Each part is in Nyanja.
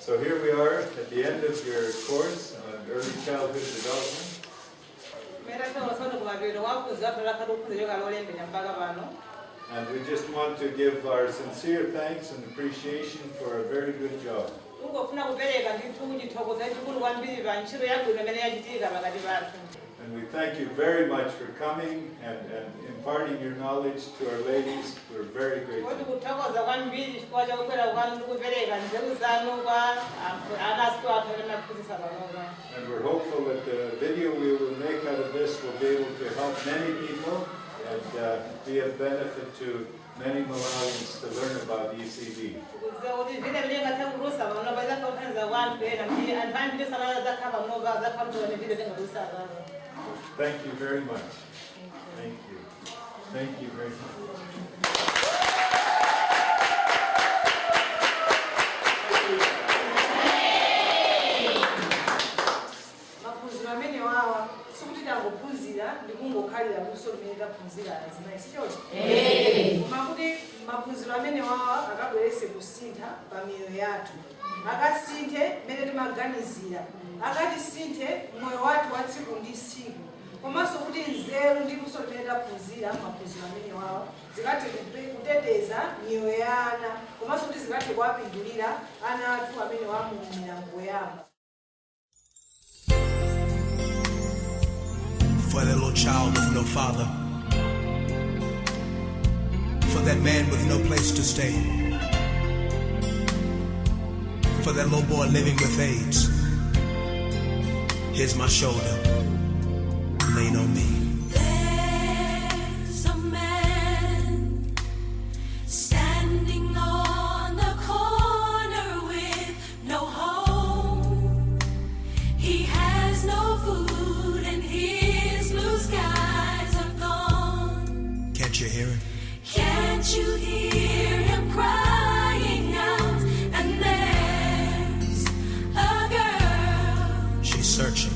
So here we are at the end of your course on early childhood development. And we just want to give our sincere thanks and appreciation for a very good job. And we thank you very much for coming and imparting your knowledge to our ladies. We're very grateful. And we're hopeful that the video we will make out of this will be able to help many people and be of benefit to many Malawians to learn about ECD. Thank you very much. Thank you. Thank you very much. Maphunziro amene wawa akabwerese kusintha pamiyoyo yathu akasinthe mmene timaganizira akatisinthe moyo wathu wa tsiku ndi tsiku komanso kuti nzeru ndi luso limene taphunzira maphunziro amene wawa zikathe kuteteza miyoyo ya ana komanso kuti zikathe kuwapindulira ana athu amene wamuumira ngoyamba. For that little child with no father, for that man with no place to stay, for that little boy living with AIDS, here's my shoulder, lean on me. There's a man standing on the corner with no home. He has no food and his blue skies are gone. Can't you hear it? Can't you hear him crying out? And there's a girl. She's searching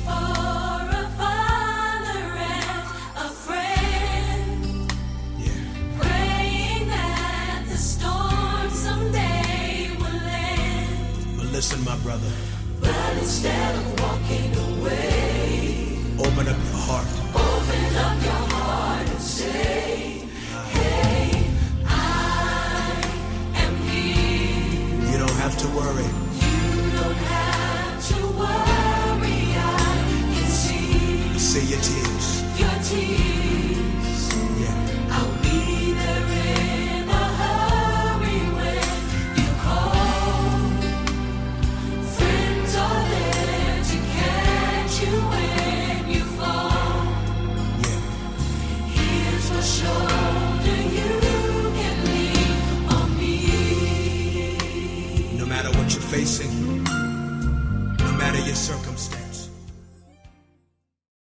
For a father and a friend, praying that the storm someday will end. But listen, my brother, But instead of walking away, open up your heart. open up your heart and say, hey, I am here. You don't have to worry. You don't have to worry, I can See your tears. your tears. Yeah. I'll be there in a hurry when you call. Friends are there to catch you when you fall. Yeah. Here's my shoulder, you can lean on me. No matter what you're facing, no matter your circumstance.